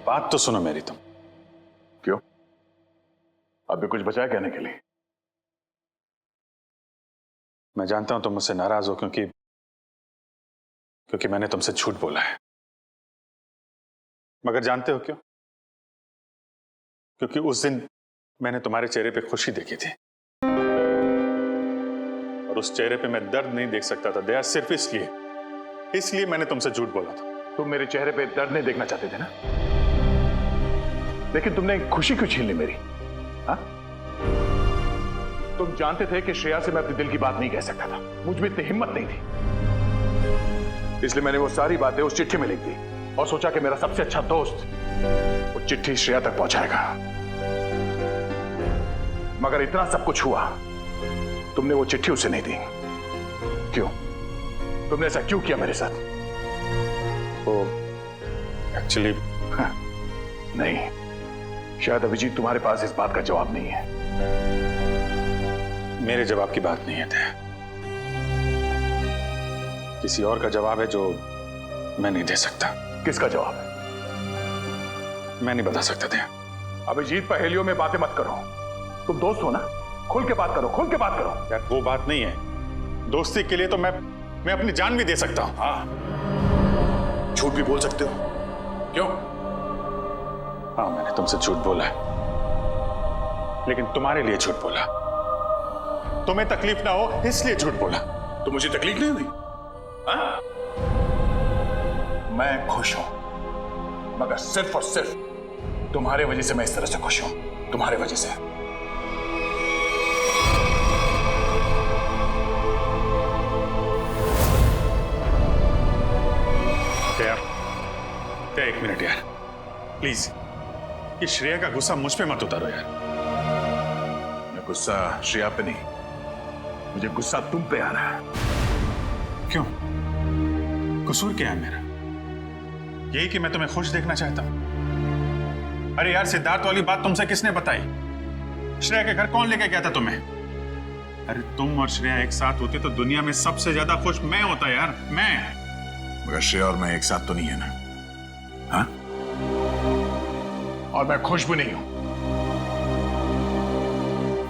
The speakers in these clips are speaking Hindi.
बात तो सुनो मेरी तुम। क्यों? अभी कुछ बचा है कहने के लिए? मैं जानता हूं तुम मुझसे नाराज हो क्योंकि मैंने तुमसे झूठ बोला है, मगर जानते हो क्यों? क्योंकि उस दिन मैंने तुम्हारे चेहरे पे खुशी देखी थी और उस चेहरे पे मैं दर्द नहीं देख सकता था दया, सिर्फ इसलिए मैंने तुमसे झूठ बोला था। तुम मेरे चेहरे पे दर्द नहीं देखना चाहते थे ना, लेकिन तुमने खुशी क्यों छीन ली मेरी? हाँ? तुम जानते थे कि श्रेया से मैं अपने दिल की बात नहीं कह सकता था, मुझ में इतनी हिम्मत नहीं थी, इसलिए मैंने वो सारी बातें उस चिट्ठी में लिख दी और सोचा कि मेरा सबसे अच्छा दोस्त वो चिट्ठी श्रेया तक पहुंचाएगा। मगर इतना सब कुछ हुआ, तुमने वो चिट्ठी उसे नहीं दी। क्यों? तुमने ऐसा क्यों किया मेरे साथ? वो एक्चुअली नहीं, शायद अभिजीत तुम्हारे पास इस बात का जवाब नहीं है। मेरे जवाब की बात नहीं है दया, किसी और का जवाब है जो मैं नहीं दे सकता। किसका जवाब है? मैं नहीं बता सकता दया। अभिजीत, पहेलियों में बातें मत करो, तुम दोस्त हो ना, खुल के बात करो, खुल के बात करो। यार वो बात नहीं है, दोस्ती के लिए तो मैं अपनी जान भी दे सकता हूं। हाँ, झूठ भी बोल सकते हो। क्यों? हाँ, मैंने तुमसे झूठ बोला है, लेकिन तुम्हारे लिए झूठ बोला, तुम्हें तकलीफ ना हो इसलिए झूठ बोला। तो मुझे तकलीफ नहीं हुई? हाँ? मैं खुश हूं, मगर सिर्फ और सिर्फ तुम्हारे वजह से मैं इस तरह से खुश हूं, तुम्हारे वजह से। एक मिनट यार, प्लीज, ये श्रेया का गुस्सा मुझ पे मत उतारो यार। मैं गुस्सा श्रेया पे नहीं, मुझे गुस्सा तुम पे आ रहा है। क्यों? कसूर क्या है मेरा? यही कि मैं तुम्हें खुश देखना चाहता हूं। अरे यार, सिद्धार्थ वाली बात तुमसे किसने बताई? श्रेया के घर कौन लेके गया था तुम्हें? अरे तुम और श्रेया एक साथ होते तो दुनिया में सबसे ज्यादा खुश मैं होता यार, मैं। मगर श्रेया और मैं एक साथ तो नहीं है ना? हाँ? और मैं खुश भी नहीं हूं।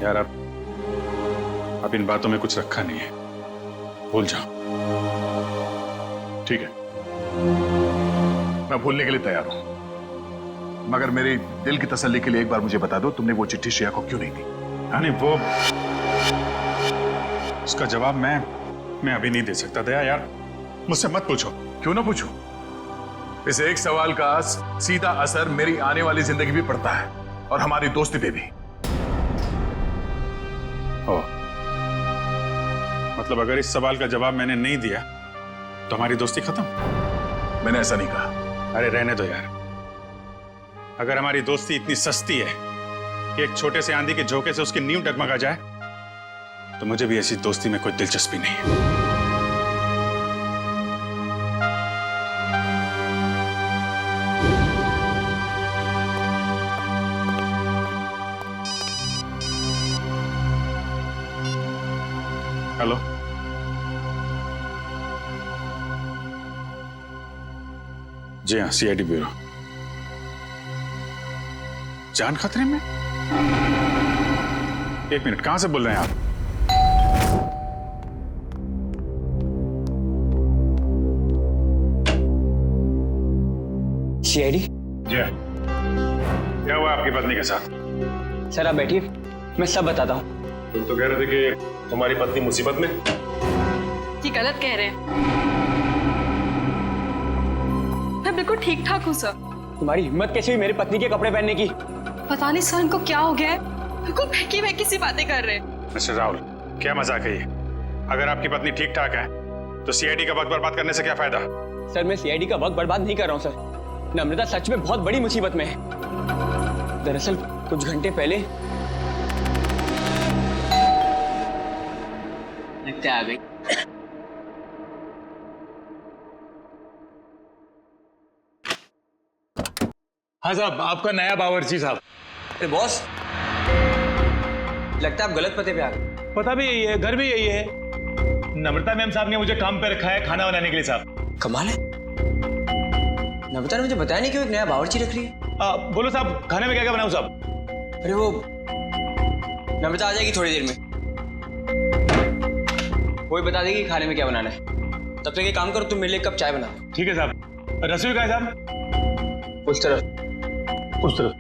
यार अब इन बातों में कुछ रखा नहीं है, भूल जाओ। ठीक है, मैं भूलने के लिए तैयार हूं, मगर मेरे दिल की तसल्ली के लिए एक बार मुझे बता दो, तुमने वो चिट्ठी श्रेया को क्यों नहीं दी? नहीं, वो उसका जवाब मैं अभी नहीं दे सकता दया यार, मुझसे मत पूछो। क्यों ना पूछूं? इस एक सवाल का सीधा असर मेरी आने वाली जिंदगी भी पड़ता है और हमारी दोस्ती पे भी। ओ, मतलब अगर इस सवाल का जवाब मैंने नहीं दिया तो हमारी दोस्ती खत्म? मैंने ऐसा नहीं कहा। अरे रहने दो यार, अगर हमारी दोस्ती इतनी सस्ती है कि एक छोटे से आंधी के झोंके से उसकी नींव डगमगा जाए, तो मुझे भी ऐसी दोस्ती में कोई दिलचस्पी नहीं है। हेलो, जी हाँ, सीआईडी ब्यूरो। जान खतरे में? एक मिनट, कहां से बोल रहे हैं आप? सीआईडी? जी हाँ। क्या हुआ आपकी पत्नी के साथ? सर आप बैठिए, मैं सब बताता हूँ। तुम तो कह रहे थे कि तुम्हारी पत्नी मुसीबत में। ये गलत कह रहे हैं, मैं बिल्कुल ठीक ठाक हूँ सर। तुम्हारी हिम्मत कैसे हुई मेरी पत्नी के कपड़े पहनने की? पता नहीं सर इनको क्या हो गया है, बिल्कुल बहकी बहकी सी बातें कर रहे हैं। मिस्टर राहुल, क्या मजाक है ये? अगर आपकी पत्नी ठीक ठाक है तो सीआईडी का वक्त बर्बाद करने से क्या फायदा? सर मैं सीआईडी का वक्त बर्बाद नहीं कर रहा हूँ सर, नम्रता सच में बहुत बड़ी मुसीबत में है। दरअसल कुछ घंटे पहले लगता आ गई। हाँ साहब, आपका नया बावर्ची साहब। अरे बॉस, लगता है आप गलत पते पे आ गए। पता भी यही है, घर भी यही है। नम्रता मैम साहब ने मुझे काम पे रखा है खाना बनाने के लिए साहब। कमाल है, नम्रता ने मुझे बताया नहीं कि वो एक नया बावर्ची रख रही है। बोलो साहब, खाने में क्या क्या बनाऊं साहब? अरे वो नम्रता आ जाएगी थोड़ी देर में, वो ही बता देगी खाने में क्या बनाना है। तब तक ये काम करो, तुम मेरे लिए एक कप चाय बना दो। ठीक है साहब। रसोई कहाँ है साहब? उस तरफ। उस तरफ।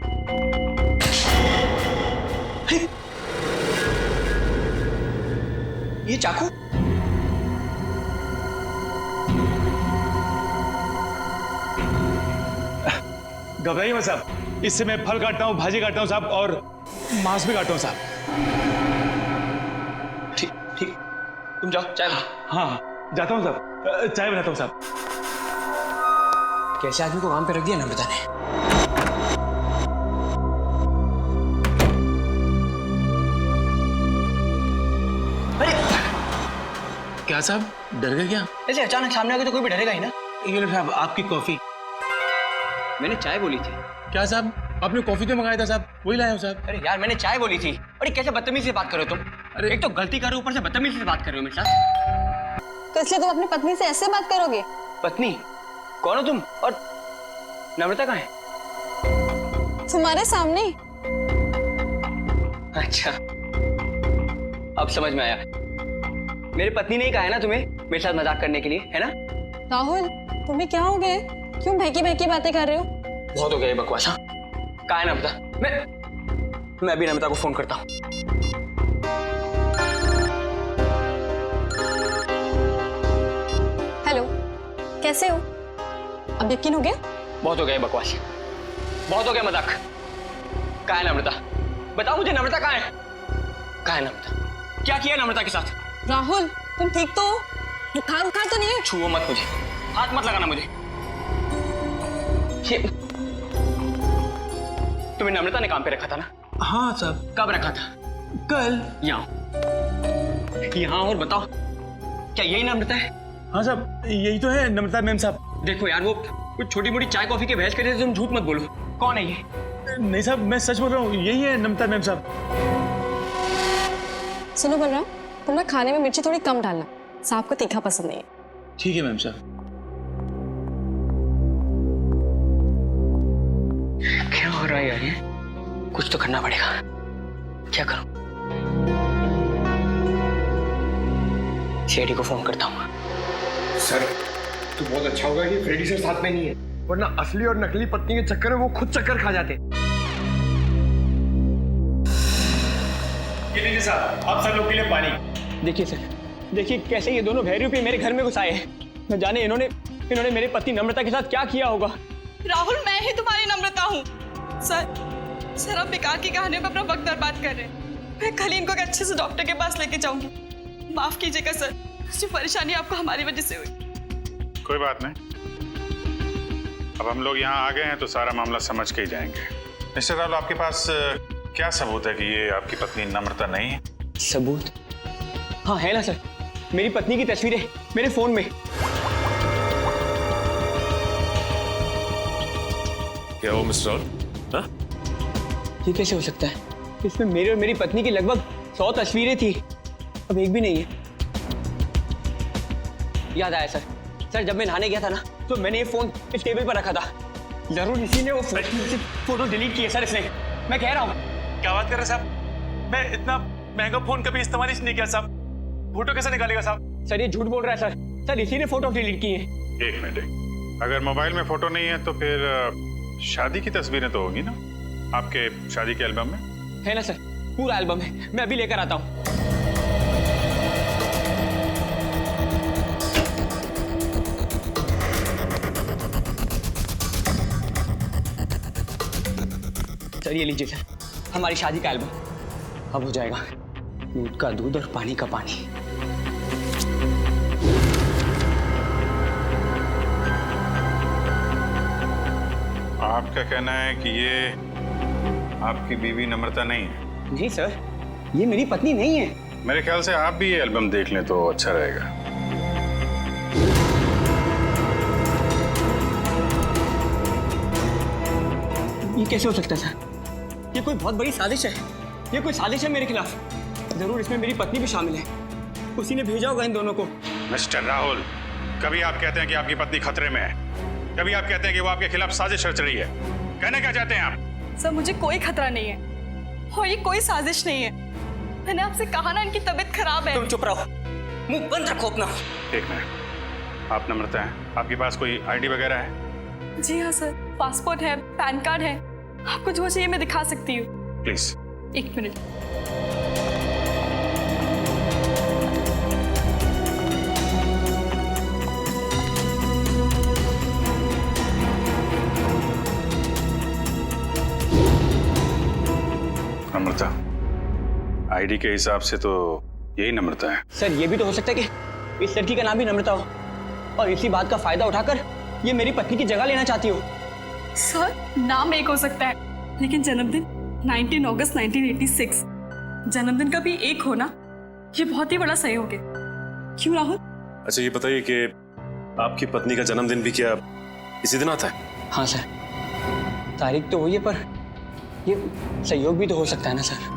ये चाकू? घबराइए मत साहब, इससे मैं फल काटता हूँ, भाजी काटता हूँ साहब, और मांस भी काटता हूँ साहब। ठीक ठीक, तुम जाओ चाय बनाओ। हाँ जाता हूँ साहब, चाय बनाता हूँ साहब। कैसे आदमी को काम पे रख दिया नम्रता ने। क्या साहब, डर गए क्या? ऐसे अचानक सामने आ गए तो कोई भी डरेगा ही ना। ये लो साहब आपकी कॉफी। मैंने चाय बोली थी। क्या साहब, आपने कॉफी तो मंगाया था साहब, वही लाया हूँ साहब। अरे यार मैंने चाय बोली थी। अरे कैसे बदतमीजी से बात करो तुम। अरे एक तो गलती करो, ऊपर से बदतमीजी से बात कर रहे हो मेरे साथ। तो इसलिए तुम अपनी पत्नी से ऐसे बात करोगे? पत्नी? कौन हो तुम? और नम्रता कहाँ है? तुम्हारे सामने। अच्छा, अब समझ में आया। मेरी पत्नी ने ही कहा है ना तुम्हें मेरे साथ मजाक करने के लिए, है ना? राहुल, तुम्हें क्या हो गया? क्यों बहकी बहकी बातें कर रहे हो? बहुत हो गया ये बकवास। हाँ, कहाँ है नम्रता? मैं अभी नम्रता को फोन करता हूँ। हेलो, कैसे हो? अब यकीन हो गया? बहुत हो गया ये बकवास, बहुत हो गया मजाक। कहाँ है नम्रता? बताओ मुझे, नम्रता कहाँ है? कहाँ है नम्रता? क्या किया नम्रता के साथ? राहुल, तुम ठीक तो हो? बुखार उखार तो नहीं है? छुओ मत मुझे, हाथ मत लगाना मुझे। ये तुम्हें नम्रता ने काम पे रखा था ना? हाँ साहब। कब रखा था? कल। यहाँ और बताओ, क्या यही नम्रता है? हाँ साहब, यही तो है नम्रता मैम साहब। देखो यार, वो कुछ छोटी मोटी चाय कॉफी के बहस कर रहे थे, तुम झूठ मत बोलो। कौन है ये? नहीं साहब, मैं सच बोल रहा हूँ, यही है नम्रता मैम साहब। सुनो बलराम, तुम ना खाने में मिर्ची थोड़ी कम डालना, साहब को तीखा पसंद नहीं है। ठीक है मैम साहब। क्या हो रहा है यार, ये कुछ तो करना पड़ेगा। क्या करूं? सीआईडी को फोन करता हूँ। सर, तो बहुत अच्छा होगा कि फ्रेडी सर साथ में नहीं है, वरना असली और नकली पत्नी के चक्कर में वो खुद चक्कर खा जाते। ये लीजिए साहब, आप सब लोग के लिए पानी। देखिए सर, देखिए कैसे ये दोनों भैरूपी मेरे घर में घुस आए हैं। न जाने इन्होंने मेरे पति नम्रता के साथ क्या किया होगा। राहुल, मैं ही तुम्हारी नम्रता हूँ। सर आप बेकार की कहानियों में अपना वक्त बर्बाद कर रहे हैं। मैं कल ही इनको एक अच्छे से डॉक्टर के पास लेके जाऊंगी। माफ कीजिएगा सर, जो परेशानी आपको हमारी वजह से हुई। कोई बात नहीं, अब हम लोग यहाँ आ गए हैं तो सारा मामला समझ के ही जाएंगे। मिस्टर राहुल, आपके पास क्या सबूत है कि ये आपकी पत्नी नम्रता नहीं है? सबूत? हाँ है ना सर, मेरी पत्नी की तस्वीरें मेरे फोन में। क्या वो मिस्टर राहुल? हाँ? ये कैसे हो सकता है? इसमें मेरे और मेरी पत्नी की लगभग 100 तस्वीरें थी, अब एक भी नहीं है। याद आया सर, जब मैं नहाने गया था ना, तो मैंने ये फोन इस टेबल पर रखा था। जरूर इसी ने वो फोटो डिलीट किए सर, इसने। मैं कह रहा हूँ। क्या बात कर रहे हैं साहब? मैं इतना महंगा फोन कभी इस्तेमाल ही नहीं किया साहब। फोटो कैसे निकालेगा साहब? सर ये झूठ बोल रहा है सर, इसी ने फोटो डिलीट की है। एक मिनट, अगर मोबाइल में फोटो नहीं है तो फिर शादी की तस्वीरें तो होगी ना आपके शादी के एल्बम में? है ना सर, पूरा एल्बम है, मैं अभी लेकर आता हूँ। सर ये लीजिए सर, हमारी शादी का एल्बम। अब हो जाएगा दूध का दूध और पानी का पानी। आपका कहना है कि ये आपकी बीवी नम्रता नहीं है? नहीं सर, ये मेरी पत्नी नहीं है। मेरे ख्याल से आप भी ये एल्बम देख लें तो अच्छा रहेगा। ये कैसे हो सकता है सर? ये कोई बहुत बड़ी साजिश है, ये कोई साजिश है मेरे खिलाफ। जरूर इसमें मेरी पत्नी भी शामिल है, उसी ने भेजा होगा इन दोनों को। मिस्टर राहुल, कभी आप कहते हैं कि आपकी पत्नी खतरे में है, कभी आप कहते हैं कि वो आपके खिलाफ साजिश रच रही है। कहना क्या चाहते हैं आप? सर मुझे कोई खतरा नहीं है और ये कोई साजिश नहीं है। मैंने आपसे कहा ना इनकी तबीयत खराब है। तुम चुप रहो, मुंह बंद रखो अपना। एक मिनट, आप नम्रता हैं, आपके पास कोई आईडी वगैरह है? जी हाँ सर, पासपोर्ट है, पैन कार्ड है, आपको जो चाहिए मैं दिखा सकती हूँ। प्लीज। एक मिनट। नम्रता, आईडी के हिसाब से तो यही नम्रता है। सर ये भी तो हो सकता है कि इस लड़की का नाम भी नम्रता हो और इसी बात का फायदा उठाकर ये मेरी पत्नी की जगह लेना चाहती हो। सर नाम एक हो सकता है लेकिन जन्मदिन 19 अगस्त 1986, जन्मदिन का भी एक होना ये बहुत ही बड़ा सहयोग है। क्यों राहुल? अच्छा ये बताइए कि आपकी पत्नी का जन्मदिन भी क्या इसी दिन आता है? हाँ सर, तारीख तो वही है पर ये सहयोग भी तो हो सकता है ना सर।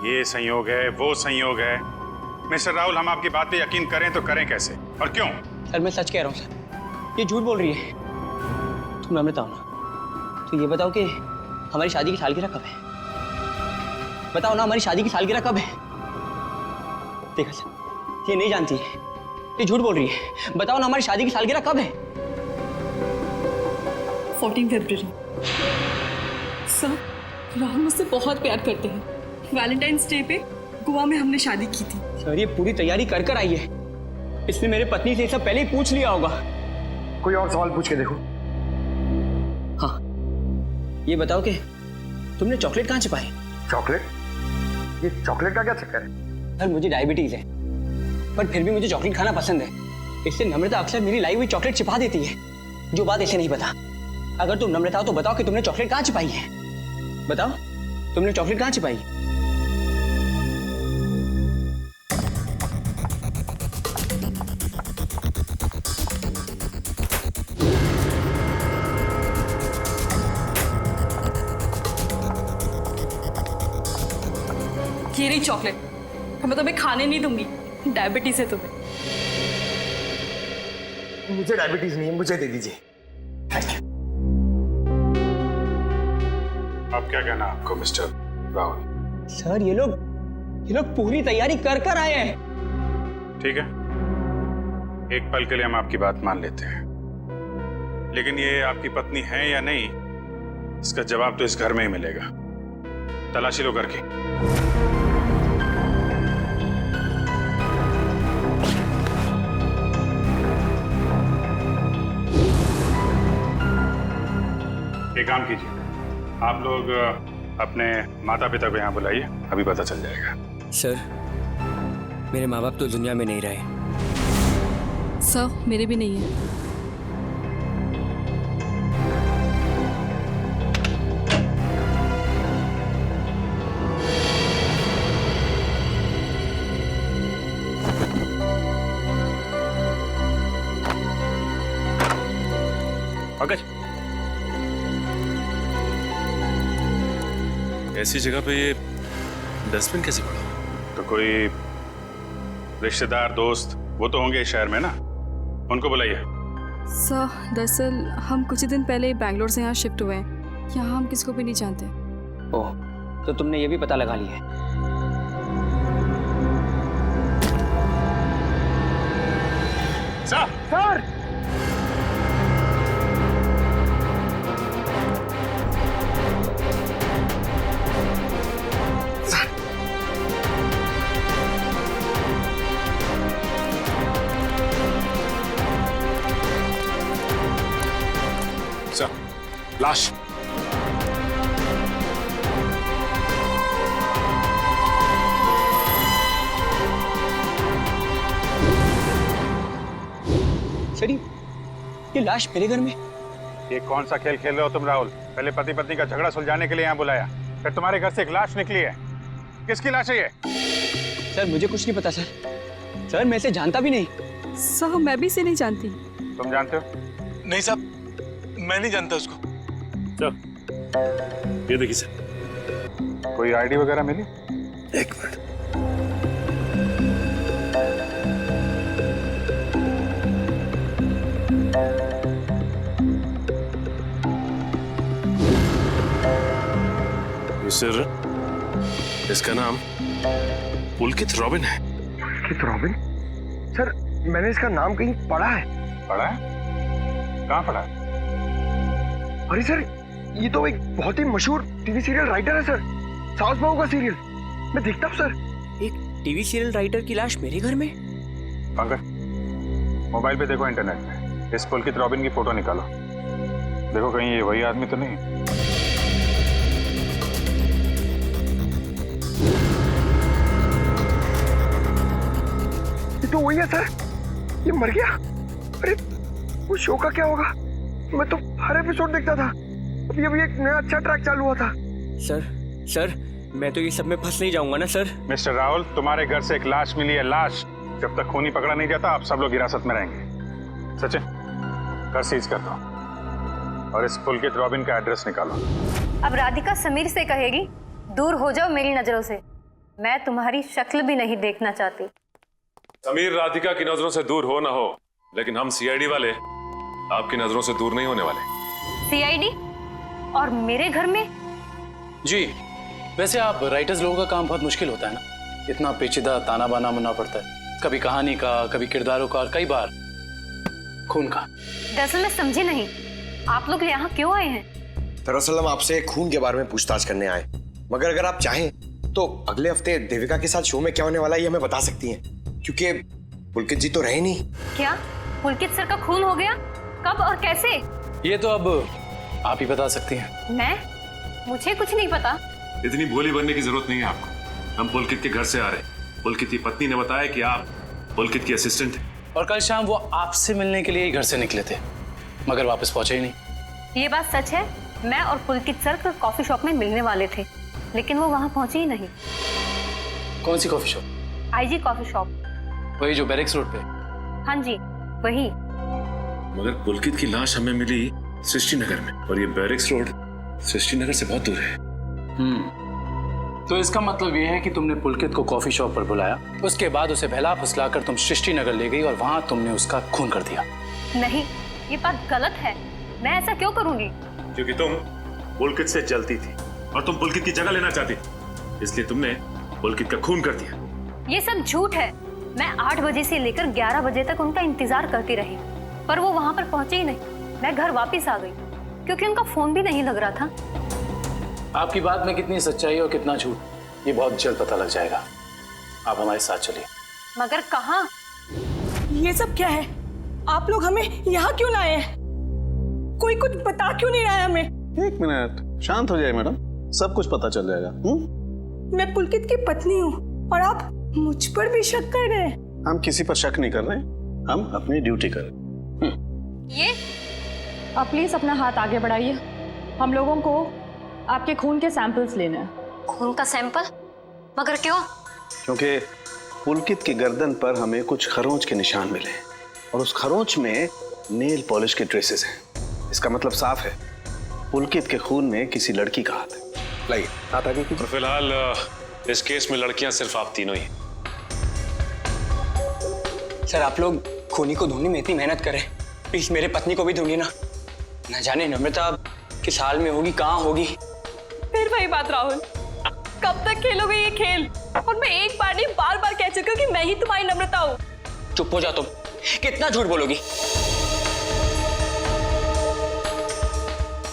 ये संयोग है, वो संयोग है। मिस्टर राहुल, हम आपकी बात पे यकीन करें तो करें कैसे और क्यों? सर मैं सच कह रहा हूँ सर, ये झूठ बोल रही है। तुम नम्रता हो ना, तो ये बताओ कि हमारी शादी की सालगिरह कब है? बताओ ना हमारी शादी की सालगिरह कब है? देखा सर, ये नहीं जानती है, ये झूठ बोल रही है। बताओ ना हमारी शादी की सालगिरह कब है? 14 फरवरी। सर राहुल मुझसे बहुत प्यार करते हैं। वैलेंटाइंस डे पे गोवा में हमने शादी की थी। सर ये पूरी तैयारी कर कर आई है, इसने मेरे पत्नी से ये सब पहले ही पूछ लिया होगा। कोई और सवाल पूछ के देखो। हाँ ये बताओ कि तुमने चॉकलेट कहाँ छिपाई? चॉकलेट? ये चॉकलेट का क्या चक्कर है? सर मुझे डायबिटीज है पर फिर भी मुझे चॉकलेट खाना पसंद है, इससे नम्रता अक्सर मेरी लाई हुई चॉकलेट छिपा देती है, जो बात इसे नहीं पता। अगर तुम नम्रता हो तो बताओ कि तुमने चॉकलेट कहाँ छिपाई है? बताओ तुमने चॉकलेट कहाँ छिपाई? ये रही चॉकलेट, मैं तुम्हें खाने नहीं दूंगी, डायबिटीज है तुम्हें। मुझे डायबिटीज नहीं है, मुझे दे दीजिए। Thank you. अब क्या कहना आपको मिस्टर राहुल? सर ये लोग पूरी तैयारी कर कर आए हैं। ठीक है, एक पल के लिए हम आपकी बात मान लेते हैं, लेकिन ये आपकी पत्नी है या नहीं इसका जवाब तो इस घर में ही मिलेगा। तलाशी लो घर की। एक काम कीजिए, आप लोग अपने माता पिता को यहाँ बुलाइए, अभी पता चल जाएगा। सर मेरे माँ बाप तो दुनिया में नहीं रहे। सर मेरे भी नहीं है। पंकज ऐसी जगह पे ये डस्टबिन कैसे पड़ा? तो कोई रिश्तेदार दोस्त वो तो होंगे इस शहर में ना, उनको बुलाइए। सर दरअसल हम कुछ ही दिन पहले बैंगलोर से यहाँ शिफ्ट हुए हैं, यहाँ हम किसी को भी नहीं जानते। ओह तो तुमने ये भी पता लगा लिया है? सर सर लाश। सर ये लाश मेरे घर में? ये कौन सा खेल खेल रहे हो तुम राहुल? पहले पति पत्नी का झगड़ा सुलझाने के लिए यहाँ बुलाया, फिर तुम्हारे घर से एक लाश निकली है। किसकी लाश है ये? सर मुझे कुछ नहीं पता सर, सर मैं इसे जानता भी नहीं। सर मैं भी इसे नहीं जानती। तुम जानते हो? नहीं साहब, मैं नहीं जानता उसको। सर ये देखिए सर। कोई आईडी वगैरह मिली? एक मिनट। सर, इसका नाम पुलकित रॉबिन है। पुलकित रॉबिन? सर, मैंने इसका नाम कहीं पढ़ा है। पढ़ा है? कहाँ पढ़ा है? अरे सर, ये तो एक बहुत ही मशहूर टीवी सीरियल राइटर है सर। साउथ बहू का सीरियल मैं देखता हूँ सर। एक टीवी सीरियल राइटर की लाश मेरे घर में? पंकज, मोबाइल पे देखो, इंटरनेट पे इस पुलकित रॉबिन की फोटो निकालो। देखो कहीं ये वही आदमी तो नहीं। ये तो वही है सर। ये मर गया। अरे वो शो का क्या होगा? मैं तो हर एपिसोड देखता था। अभी अभी एक नया अच्छा ट्रैक चालू हुआ था। सर, मैं तो ये सब में फंस नहीं जाऊंगा ना सर? मिस्टर राहुल, तुम्हारे घर से एक लाश मिली है, लाश। जब तक खूनी पकड़ा नहीं जाता, आप सब लोग हिरासत में रहेंगे। सचिन, घर सीज कर दो और इस पुलकित रॉबिन का एड्रेस निकालो। अब राधिका समीर से कहेगी, दूर हो जाओ मेरी नजरों से, मैं तुम्हारी शक्ल भी नहीं देखना चाहती। समीर राधिका की नजरों से दूर हो ना हो, लेकिन हम सीआईडी वाले आपकी नजरों से दूर नहीं होने वाले। सीआईडी? और मेरे घर में? जी, वैसे आप राइटर्स लोगों का काम बहुत मुश्किल होता है ना, इतना पेचीदा ताना बाना मुनना पड़ता है, कभी कहानी का, कभी किरदारों का और कई बार खून का। दरअसल मैं समझी नहीं, आप लोग यहाँ क्यों आए हैं? दरअसल हम आपसे खून के बारे में पूछताछ करने आए, मगर अगर आप चाहें तो अगले हफ्ते देविका के साथ शो में क्या होने वाला है ये हमें बता सकती हैं, क्योंकि पुलकित जी तो रहे नहीं। क्या पुलकित सर का खून हो गया? कब और कैसे? ये तो अब आप ही बता सकती हैं। मैं? मुझे कुछ नहीं पता। इतनी भोली बनने की जरूरत नहीं है आपको। हम पुलकित के घर से आ रहे हैं। पुलकित की पत्नी ने बताया कि आप पुलकित की असिस्टेंट हैं। और कल शाम वो आपसे मिलने के लिए ही घर से निकले थे, मगर वापस पहुंचे ही नहीं। ये बात सच है, मैं और पुलकित सर कॉफी शॉप में मिलने वाले थे, लेकिन वो वहाँ पहुंचे ही नहीं। कौन सी coffee shop? IG coffee shop. वही जो बैरिक्स रोड पे? हाँ जी, वही। मगर पुलकित की लाश हमें मिली सृष्टि नगर में, और ये बैरिक्स रोड सृष्टि नगर से बहुत दूर है। तो इसका मतलब ये है कि तुमने पुलकित को कॉफी शॉप पर बुलाया, उसके बाद उसे बहला फुसलाकर तुम सृष्टि नगर ले गई और वहां तुमने उसका खून कर दिया। नहीं, ये बात गलत है। मैं ऐसा क्यों करूंगी? क्योंकि तुम पुलकित से जलती थी और तुम पुलकित की जगह लेना चाहती थी, इसलिए तुमने पुलकित का खून कर दिया। ये सब झूठ है। मैं 8 बजे से लेकर 11 बजे तक उनका इंतजार करती रही, पर वो वहां पर पहुंचे ही नहीं। मैं घर वापस आ गई क्योंकि उनका फोन भी नहीं लग रहा था। आपकी बात में कितनी सच्चाई और कितना झूठ, ये बहुत जल्द पता लग जाएगा। आप हमारे साथ चलिए। मगर कहाँ? ये सब क्या है? आप लोग हमें यहाँ क्यों लाए हैं? कोई कुछ बता क्यों नहीं रहा है हमें? एक मिनट, शांत हो जाए मैडम, सब कुछ पता चल जाएगा। मैं पुलकित की पत्नी हूँ और आप मुझ पर भी शक कर रहे हैं। हम किसी पर शक नहीं कर रहे, हम अपनी ड्यूटी कर रहे हैं। ये आप प्लीज अपना हाथ आगे बढ़ाइए, हम लोगों को आपके खून के सैंपल्स लेने हैं। खून का सैंपल? मगर क्यों? क्योंकि पुलकित की गर्दन पर हमें कुछ खरोंच के निशान मिले और उस खरोंच में नेल पॉलिश के ट्रेसेस हैं। इसका मतलब साफ है, पुलकित के खून में किसी लड़की का हाथ है। लाइए हाथ आगे कीजिए। फिलहाल इस केस में लड़कियां सिर्फ आप तीनों ही। सर, आप लोग खूनी को ढूंढने में इतनी मेहनत करें, प्लीज मेरे पत्नी को भी ढूंढिए ना। न जाने नम्रता किस हाल में होगी, कहाँ होगी। फिर वही बात राहुल, कब तक खेलोगे ये खेल? और मैं एक बार नहीं बार बार कह चुकी हूँ कि मैं ही तुम्हारी नम्रता हूँ। चुप हो जाओ तुम, कितना झूठ बोलोगी?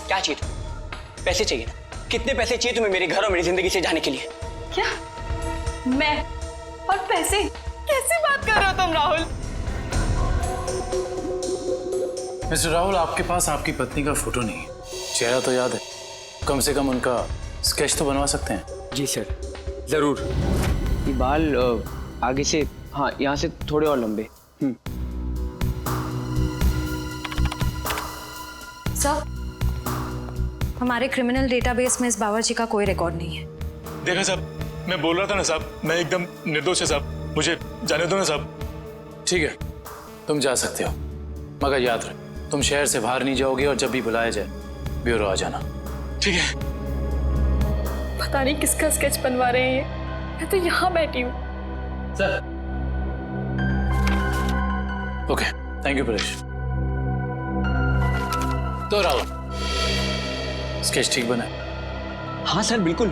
क्या चाहिए तुम्हें? पैसे चाहिए ना? कितने पैसे चाहिए तुम्हें मेरे घर और मेरी जिंदगी से जाने के लिए? क्या? मैं और पैसे? कैसी बात कर रहे हो तुम राहुल? मिस्टर राहुल, आपके पास आपकी पत्नी का फोटो नहीं है, चेहरा तो याद है, कम से कम उनका स्केच तो बनवा सकते हैं। जी सर, जरूर। ये बाल आगे से, हाँ यहाँ से थोड़े और लंबे। सर, हमारे क्रिमिनल डेटाबेस में इस बावर्ची का कोई रिकॉर्ड नहीं है। देखा साहब, मैं बोल रहा था ना साहब, मैं एकदम निर्दोष है साहब, मुझे जाने दो ना साहब। ठीक है, तुम जा सकते हो, मगर याद रख, तुम शहर से बाहर नहीं जाओगे और जब भी बुलाया जाए ब्यूरो आ जाना, ठीक है? पता नहीं किसका स्केच बनवा रहे हैं ये। मैं तो यहाँ बैठी हूँ। Sir, okay, thank you Paresh. तो राहुल, स्केच ठीक बना? हाँ सर, बिल्कुल।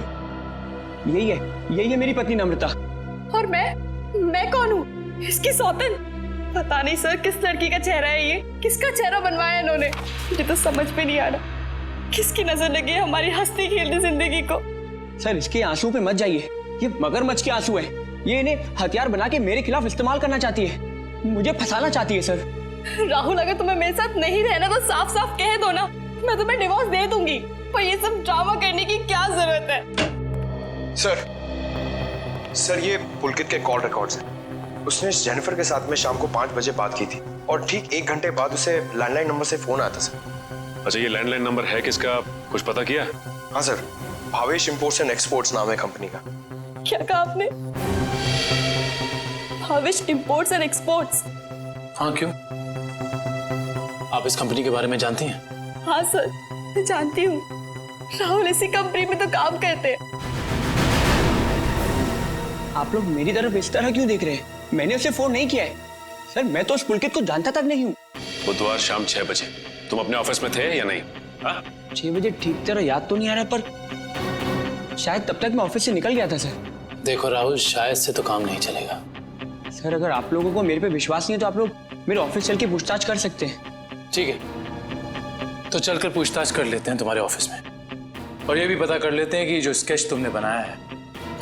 यही है मेरी पत्नी नम्रता। और मैं कौन हूँ? इसकी सौतन? पता नहीं सर किस लड़की का चेहरा है ये, किसका चेहरा बनवाया इन्होंने, मुझे तो समझ में नहीं आ रहा। किसकी नजर लगी है हमारी हंसती खेलती जिंदगी को। सर इसके आंसू पे मत जाइए, ये मगरमच्छ के आंसू है। ये इन्हें हथियार बना के मेरे खिलाफ इस्तेमाल करना चाहती है, मुझे फंसाना चाहती है। सर राहुल, अगर तुम्हें मेरे साथ नहीं रहना तो साफ साफ कह दो ना, मैं तुम्हें डिवोर्स दे दूंगी। पर ये सब ड्रामा करने की क्या जरूरत है? सर ये पुलकित के कॉल रिकॉर्ड्स हैं। उसने जेनिफर के साथ में शाम को 5 बजे बात की थी और ठीक 1 घंटे बाद उसे लैंडलाइन नंबर से फोन आया था सर। अच्छा, ये लैंडलाइन नंबर है किसका, कुछ पता किया? हाँ sir, Bhavesh imports and exports नाम है कंपनी का। क्या कहा आपने? Bhavesh imports and exports? हाँ, क्यों? आप इस कंपनी के बारे में जानती हैं? हाँ सर, मैं जानती हूँ। राहुल इसी कंपनी में तो काम करते हैं। आप लोग मेरी तरफ इस तरह क्यों देख रहे हैं? मैंने उसे फोन नहीं किया है सर, मैं तो उस पुलकित को जानता तक नहीं हूँ। बुधवार शाम 6 बजे तुम अपने ऑफिस में थे या नहीं? 6 बजे ठीक तरह याद तो नहीं आ रहा, पर शायद तब तक मैं ऑफिस से निकल गया था सर। देखो राहुल, शायद से तो काम नहीं चलेगा। सर अगर आप लोगों को मेरे पे विश्वास नहीं है तो आप लोग मेरे ऑफिस चल के पूछताछ कर सकते हैं। ठीक है, तो चलकर पूछताछ कर लेते हैं तुम्हारे ऑफिस में, और ये भी पता कर लेते हैं कि जो स्केच तुमने बनाया है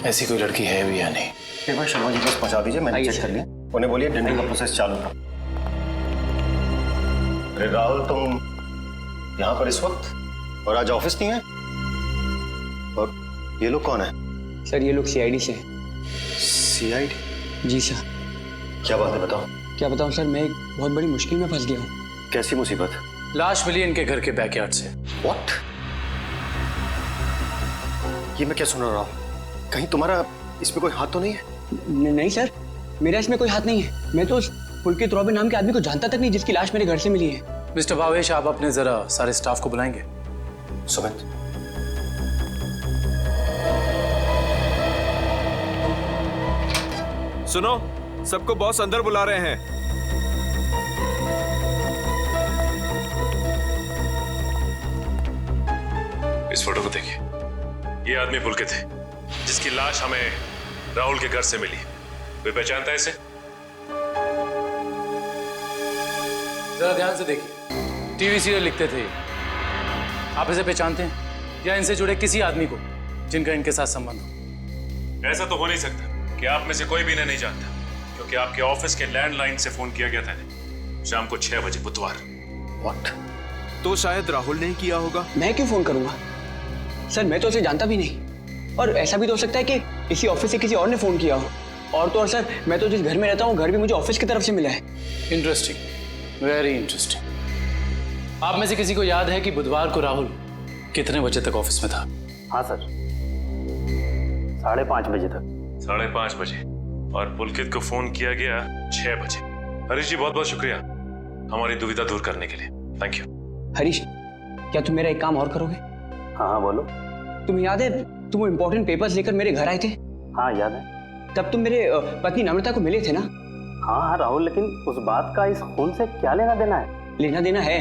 ऐसी कोई लड़की है भी या नहीं। एक बार शर्मा जी के पास पहुंचा दीजिए, मैंने चेक कर लिया। उन्हें बोलिए टेंडरिंग का प्रोसेस चालू था। अरे राहुल, तुम यहाँ पर इस वक्त और आज ऑफिस नहीं है? और ये लोग कौन है? सर ये लोग सीआईडी से। सीआईडी? जी सर। क्या बात है, बताओ। क्या बताऊं सर, मैं एक बहुत बड़ी मुश्किल में फंस गया हूँ। कैसी मुसीबत? लाश मिली इनके घर के बैकयार्ड से। व्हाट? ये मैं क्या सुन रहा हूँ? कहीं तुम्हारा इसमें कोई हाथ तो नहीं है? नहीं सर, मेरा इसमें कोई हाथ नहीं है। मैं तो उस पुलकित रॉबिन नाम के आदमी को जानता तक नहीं जिसकी लाश मेरे घर से मिली है। मिस्टर भावेश, आप अपने जरा सारे स्टाफ को बुलाएंगे। सुमित, सुनो, सबको बॉस अंदर बुला रहे हैं। इस फोटो को देखिए, ये आदमी पुलकित है जिसकी लाश हमें राहुल के घर से मिली। कोई पहचानता है इसे? जरा ध्यान से देखिए, टीवी सीरियल लिखते थे। आप इसे पहचानते हैं या इनसे जुड़े किसी आदमी को जिनका इनके साथ संबंध हो? ऐसा तो हो नहीं सकता कि आप में से कोई भी इन्हें नहीं जानता, क्योंकि आपके ऑफिस के लैंडलाइन से फोन किया गया था शाम को 6 बजे बुधवार। व्हाट? तो शायद राहुल ने किया होगा। मैं क्यों फोन करूंगा सर, मैं तो उसे जानता भी नहीं। और ऐसा भी तो हो सकता है कि इसी ऑफिस से किसी और ने फोन किया हो। और तो और सर, मैं तो जिस घर में रहता हूँ घर भी मुझे ऑफिस की तरफ से मिला है। Interesting, very interesting. आप में से किसी को याद है कि बुधवार को राहुल कितने बजे तक ऑफिस में था? हाँ सर, 5:30 बजे तक। 5:30 बजे, और पुलकित को फोन किया गया 6 बजे। हरीश जी, बहुत बहुत शुक्रिया हमारी दुविधा दूर करने के लिए। Thank you. हरीश, क्या तुम मेरा एक काम और करोगे? हाँ बोलो। तुम्हें याद है तुम वो इम्पोर्टेंट पेपर्स लेकर मेरे घर आए थे? हाँ याद है। तब तुम मेरे पत्नी नम्रता को मिले थे ना? हाँ राहुल, लेकिन उस बात का इस खून से क्या लेना देना है? लेना देना है,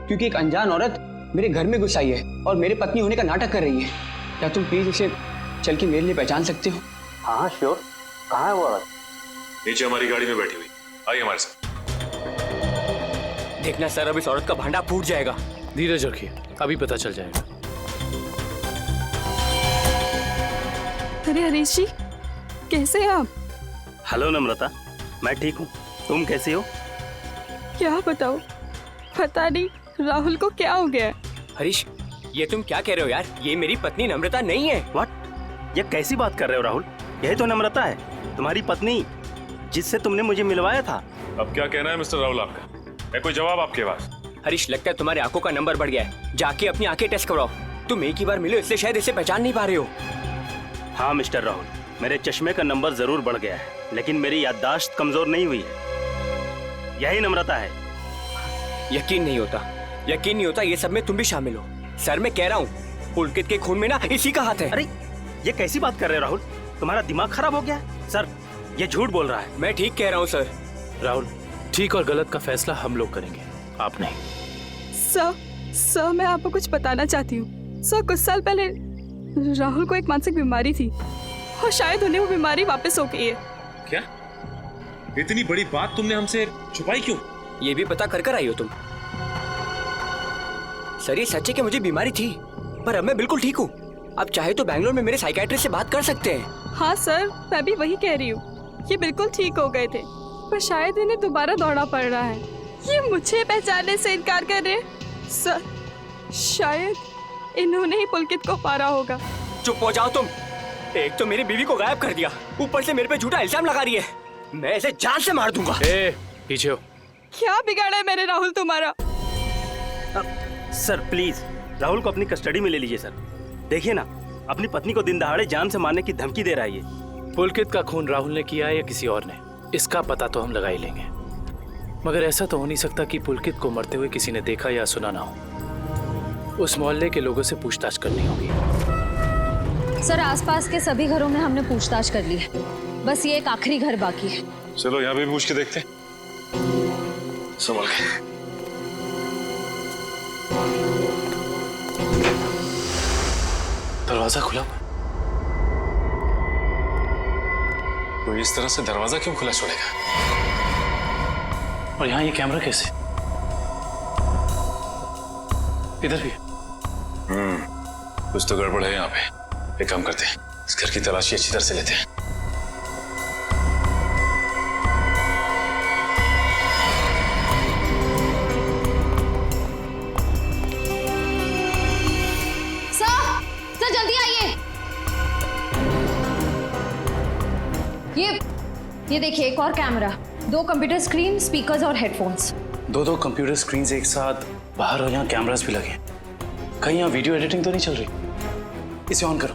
क्योंकि एक अनजान औरत मेरे घर में घुस आई है और मेरे पत्नी होने का नाटक कर रही है। क्या तुम प्लीज उसे चल के मेरे लिए पहचान सकते हो? हाँ श्योर। कहाँ है वो औरत? नीचे हमारी गाड़ी में बैठी हुई। आइए हमारे साथ। देखना सर, अब इस औरत का भांडा फूट जाएगा। धीरज रखिए, अभी पता चल जाएगा। अरे हरीश जी, कैसे हैं आप? हेलो नम्रता, मैं ठीक हूँ, तुम कैसी हो? क्या बताओ, पता नहीं राहुल को क्या हो गया। हरीश, ये तुम क्या कह रहे हो यार? ये मेरी पत्नी नम्रता नहीं है। व्हाट? ये कैसी बात कर रहे हो राहुल? यही तो नम्रता है, तुम्हारी पत्नी, जिससे तुमने मुझे मिलवाया था। अब क्या कहना है मिस्टर राहुल आपका? है कोई जवाब आपके पास? हरीश, लगता है तुम्हारी आंखों का नंबर बढ़ गया है। जाके अपनी आंखें टेस्ट करवाओ। तुम एक ही बार मिलो इसलिए शायद इसे पहचान नहीं पा रहे हो। हाँ मिस्टर राहुल, मेरे चश्मे का नंबर जरूर बढ़ गया है, लेकिन मेरी याददाश्त कमजोर नहीं हुई है। यही नम्रता है। यकीन नहीं होता ये सब में तुम भी शामिल हो। सर मैं कह रहा हूँ, पुलकित के खून में ना इसी का हाथ है। अरे ये कैसी बात कर रहे हो राहुल? तुम्हारा दिमाग खराब हो गया है? सर ये झूठ बोल रहा है। मैं ठीक कह रहा हूँ सर। राहुल, ठीक और गलत का फैसला हम लोग करेंगे, आप नहीं। सर मैं आपको कुछ बताना चाहती हूँ। सर कुछ साल पहले राहुल को एक मानसिक बीमारी थी और शायद उन्हें वो बीमारी वापस हो गई है। क्या? इतनी बड़ी बात तुमने हमसे छुपाई क्यों? ये भी पता कर आई हो तुम? सर ये सच है कि मुझे बीमारी थी, पर अब मैं बिल्कुल ठीक हूँ। अब चाहे तो बैंगलोर में मेरे साइकियाट्रिस्ट से बात कर सकते हैं। हाँ सर, मैं भी वही कह रही हूँ। ये बिल्कुल ठीक हो गए थे, पर शायद इन्हें दोबारा दौड़ना पड़ रहा है। ये मुझे पहचानने से इनकार कर रहे हैं। सर शायद इन्होंने ही पुलकित को मारा होगा। चुप हो जाओ तुम। एक तो मेरी बीवी को गायब कर दिया, ऊपर से मेरे पे झूठा इल्जाम लगा रही है। मैं इसे जान से मार दूंगा। पीछे हो। क्या बिगाड़ा है मैंने राहुल तुम्हारा? सर प्लीज राहुल को अपनी कस्टडी में ले लीजिए सर। देखिए ना, अपनी पत्नी को दिन दहाड़े जान से मारने की धमकी दे रहा है ये। पुलकित का खून राहुल ने किया है या किसी और ने, इसका पता तो हम लगा ही लेंगे। मगर ऐसा तो हो नहीं सकता कि पुलकित को मरते हुए किसी ने देखा या सुना ना हो। उस मोहल्ले के लोगों से पूछताछ करनी होगी। सर आसपास के सभी घरों में हमने पूछताछ कर ली है, बस ये एक आखिरी घर बाकी है। चलो यहाँ भी पूछ के देखते हैं। संभल के। दरवाजा खुला। तो इस तरह से दरवाजा क्यों खुला छोड़ेगा? और यहाँ ये कैमरा कैसे? इधर भी। कुछ तो गड़बड़ है यहाँ पे। एक काम करते हैं, इस घर की तलाशी अच्छी तरह से लेते हैं। सर जल्दी आइए। ये देखिए एक और कैमरा, 2 कंप्यूटर स्क्रीन, स्पीकर्स और हेडफोन्स। 2 कंप्यूटर स्क्रीन एक साथ बाहर, और यहाँ कैमरास भी लगे। कहीं यहाँ वीडियो एडिटिंग तो नहीं चल रही? इसे ऑन करो।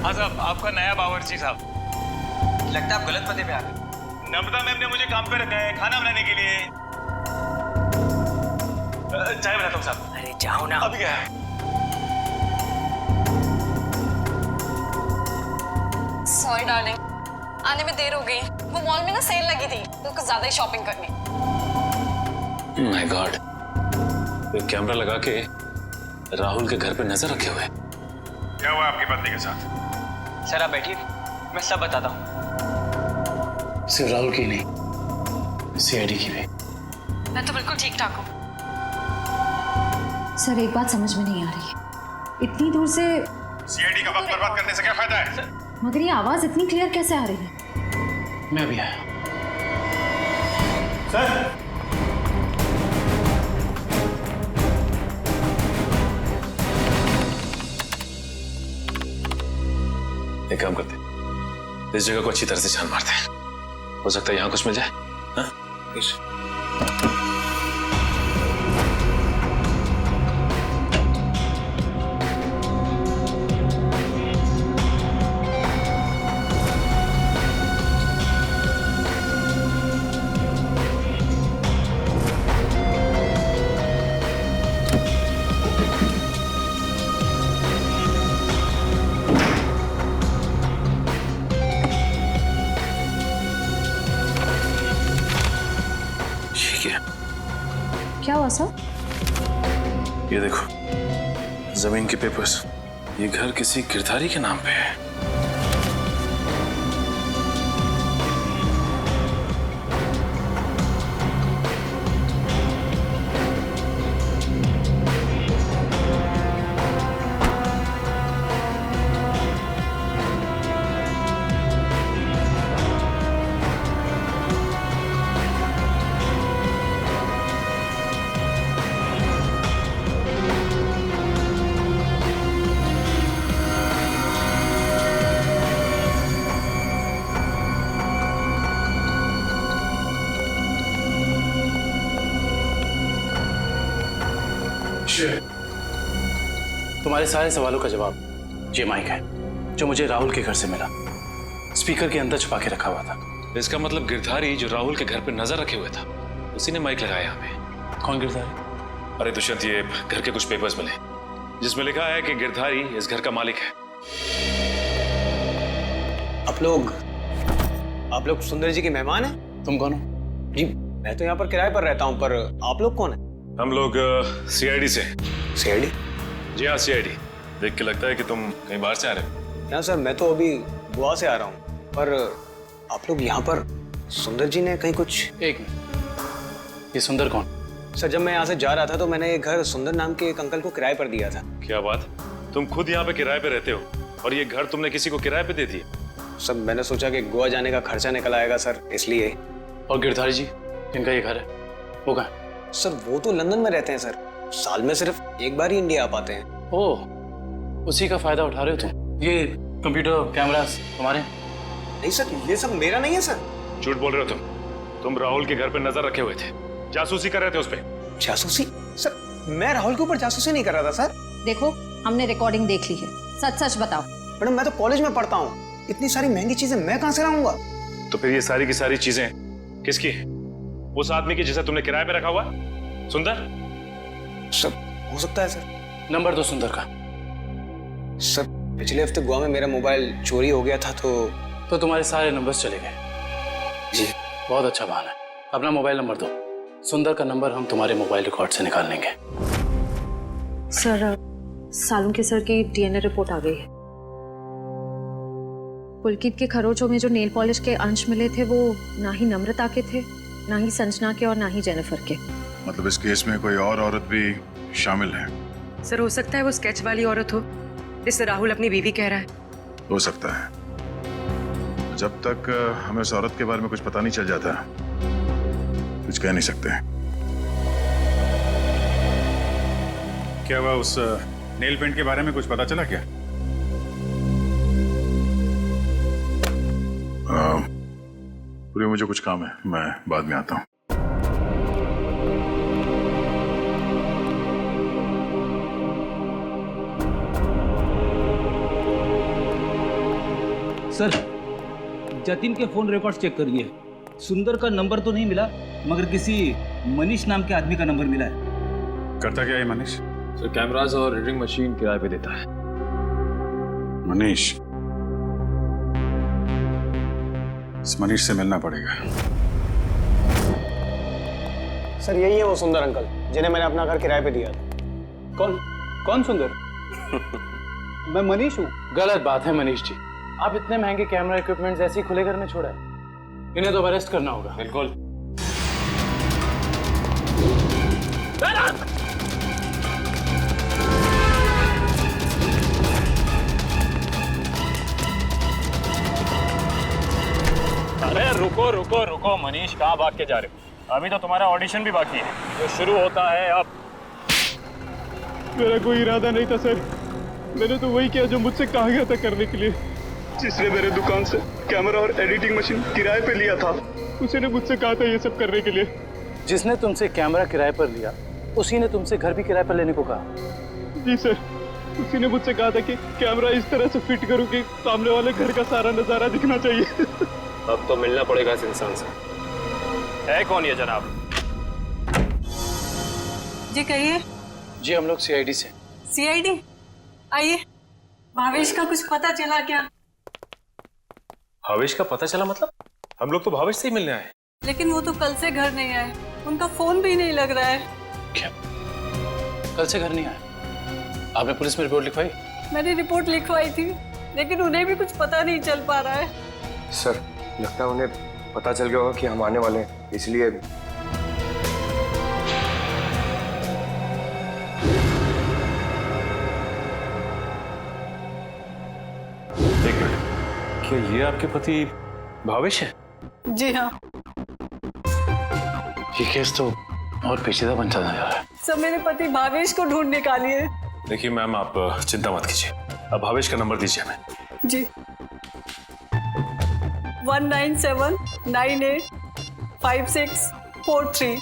हाँ साहब, आपका नया बावर्ची साहब। लगता है आप गलत पते पे आ गए। नम्रता मैम ने मुझे काम पे रखा है खाना बनाने के लिए। चाय बनाता हूँ साहब। अरे जाओ ना। अभी गया। सॉरी डार्लिंग, आने में देर हो गई। वो मॉल में ना सेल लगी थी तो कुछ ज्यादा ही शॉपिंग करनी। माय गॉड, तो कैमरा लगा के राहुल के घर पे नजर रखे हुए। क्या हुआ आपकी पत्नी के साथ? सर आप बैठिए, मैं सब बताता हूँ। सिर्फ राहुल की नहीं, सीआईडी की भी। मैं तो बिल्कुल ठीक ठाक हूँ। सर एक बात समझ में नहीं आ रही है, इतनी दूर से सीआईडी का वक्त बर्बाद करने से क्या फायदा है? मगर ये आवाज इतनी क्लियर कैसे आ रही है? मैं भी आया। सर एक काम करते हैं, इस जगह को अच्छी तरह से छान मारते हैं। हो सकता है यहाँ कुछ मिल जाए। हाँ? क्या हुआ सर? ये देखो, जमीन के पेपर्स। ये घर किसी गिरधारी के नाम पे है। तुम्हारे सारे सवालों का जवाब ये माइक है, जो मुझे राहुल के घर से मिला। स्पीकर के अंदर छुपा के रखा हुआ था। इसका मतलब गिरधारी जो राहुल के घर पे नजर रखे हुए था, उसी ने माइक लगाया यहाँ पे। कौन गिरधारी? अरे दुष्यंत, ये घर के कुछ पेपर्स मिले जिसमें लिखा है कि गिरधारी इस घर का मालिक है। आप लोग सुंदर जी के मेहमान हैं? तुम कौन हो? जी मैं तो यहाँ पर किराए पर रहता हूँ, पर आप लोग कौन है? हम लोग सीआईडी से। सीआईडी? जी हाँ, सीआईडी। देख के लगता है कि तुम कहीं बाहर से आ रहे हो। क्या सर, मैं तो अभी गोवा से आ रहा हूँ, पर आप लोग यहाँ पर सुंदर जी ने कहीं कुछ। एक मिनट, ये सुंदर कौन? सर, जब मैं यहाँ से जा रहा था तो मैंने एक घर सुंदर नाम के एक अंकल को किराए पर दिया था। क्या बात, तुम खुद यहाँ पे किराए पे रहते हो और ये घर तुमने किसी को किराए पे दे दिया? सर, मैंने सोचा कि गोवा जाने का खर्चा निकल आएगा सर, इसलिए। और गिरधारी जी, इनका ये घर है, वो कहाँ है? सर, वो तो लंदन में रहते हैं सर, साल में सिर्फ एक बार ही इंडिया आ पाते हैं। ओह, उसी का फायदा उठा रहे हो तुम? ये कंप्यूटर कैमरास तुम्हारे? नहीं सर, ये सब मेरा नहीं है सर। झूठ बोल रहे हो तुम राहुल के घर पे नजर रखे हुए थे, जासूसी कर रहे थे उस पे। जासूसी? सर, मैं राहुल के ऊपर जासूसी नहीं कर रहा था सर। देखो, हमने रिकॉर्डिंग देख ली है, सच सच बताओ। मैडम, मैं तो कॉलेज में पढ़ता हूँ, इतनी सारी महंगी चीजें मैं कहाँ से लाऊंगा? तो फिर ये सारी की सारी चीजें किसकी? उस आदमी की जिसे तुमने किराए पे रखा हुआ, सुंदर? सर, हो सकता है सर। नंबर दो सुंदर का। सर, पिछले हफ्ते गोवा में मेरा मोबाइल चोरी हो गया था तो तुम्हारे सारे नंबर्स चले गए? जी। बहुत अच्छा बहाना है। अपना मोबाइल नंबर दो, सुंदर का नंबर हम तुम्हारे मोबाइल रिकॉर्ड से निकाल लेंगे। सर, सालुंके सर की डीएनए रिपोर्ट आ गई है। पुलकित के खरोचों में जो नेल पॉलिश के अंश मिले थे वो ना ही नम्रता के थे, ना ही संजना के और ना ही जेनिफर के। मतलब इस केस में कोई और औरत भी शामिल है? सर, हो सकता है वो स्केच वाली औरत हो जिससे राहुल अपनी बीवी कह रहा है। हो सकता है। जब तक हमें उस औरत के बारे में कुछ पता नहीं चल जाता, कुछ कह नहीं सकते। क्या हुआ, उस नेल पेंट के बारे में कुछ पता चला क्या? पूरी, मुझे कुछ काम है, मैं बाद में आता हूँ। सर, जतिन के फोन रिकॉर्ड्स चेक करिए। सुंदर का नंबर तो नहीं मिला, मगर किसी मनीष नाम के आदमी का नंबर मिला है। करता क्या है मनीष? सर, कैमरास और रीडिंग मशीन किराए पे देता है। मनीष? इस मनीष से मिलना पड़ेगा। सर, यही है वो सुंदर अंकल जिन्हें मैंने अपना घर किराए पे दिया था। कौन सुंदर? मैं मनीष हूँ। गलत बात है मनीष जी, आप इतने महंगे कैमरा इक्विपमेंट ऐसे ही खुले घर में छोड़ा है, इन्हें तो अरेस्ट करना होगा। बिल्कुल। अरे रुको रुको रुको मनीष, कहाँ भाग के जा रहे हो? अभी तो तुम्हारा ऑडिशन भी बाकी है, जो शुरू होता है अब। मेरा कोई इरादा नहीं था सर, मैंने तो वही किया जो मुझसे कहा गया था करने के लिए। जिसने मेरे दुकान से कैमरा और एडिटिंग मशीन किराए पे लिया था, उसी ने मुझसे कहा था ये सब करने के लिए। जिसने तुमसे कैमरा किराए पर लिया, उसी ने तुमसे घर भी किराए पर लेने को कहा? जी सर, उसी ने मुझसे कहा था कि कैमरा इस तरह से फिट करूं कि सामने वाले घर का सारा नजारा दिखना चाहिए। अब तो मिलना पड़ेगा इस इंसान से। है कौन ये जनाब? जी कहिए। जी, हम लोग सीआईडी से। सीआईडी? आइए। भावेश का कुछ पता चला क्या? भावेश का पता चला? मतलब हम लोग तो भावेश से ही मिलने आए। लेकिन वो तो कल से घर नहीं आए, उनका फोन भी नहीं लग रहा है। क्या कल से घर नहीं आए? आपने पुलिस में रिपोर्ट लिखवाई? मैंने रिपोर्ट लिखवाई थी, लेकिन उन्हें भी कुछ पता नहीं चल पा रहा है। सर, लगता है उन्हें पता चल गया होगा कि हम आने वाले हैं, इसलिए। एक मिनट, क्या ये आपके पति भावेश है? जी हाँ। ये केस तो और पेचीदा बनता जा रहा है। सब मेरे पति भावेश को ढूंढ निकालिए। देखिए मैम, आप चिंता मत कीजिए, अब भावेश का नंबर दीजिए हमें। जी। 197985643।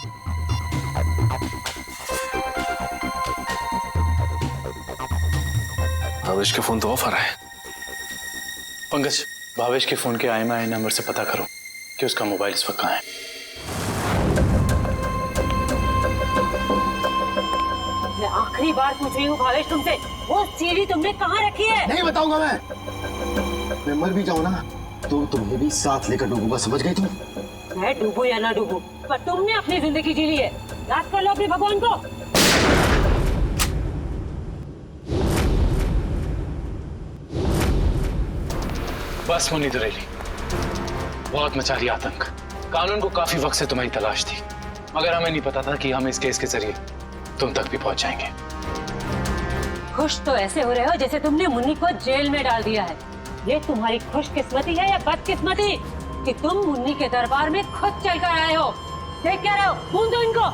भावेश का फोन तो ऑफ आ रहा है। पंकज, भावेश के फोन के IMEI नंबर से पता करो कि उसका मोबाइल इस वक्त कहाँ है। मैं आखिरी बार पूछ रही हूँ भावेश तुमसे, वो सीढ़ी तुमने कहाँ रखी है? नहीं बताऊंगा मैं मर भी जाऊँ ना तो तुम्हें भी साथ लेकर डूबूंगा, समझ गई तुम? मैं डूबू या ना डूबू, पर तुमने अपनी जिंदगी जी ली है। याद कर लो अपने भगवान को। बस मुन्नी दुरेली, बहुत मचा रही आतंक। कानून को काफी वक्त से तुम्हारी तलाश थी, मगर हमें नहीं पता था कि हम इस केस के जरिए तुम तक भी पहुंच जाएंगे। खुश तो ऐसे हो रहे हो जैसे तुमने मुन्नी को जेल में डाल दिया है। ये तुम्हारी खुशकिस्मती है या बदकिस्मती कि तुम मुन्नी के दरबार में खुद चलकर आए हो। देख क्या रहे हो, खून दो इनको।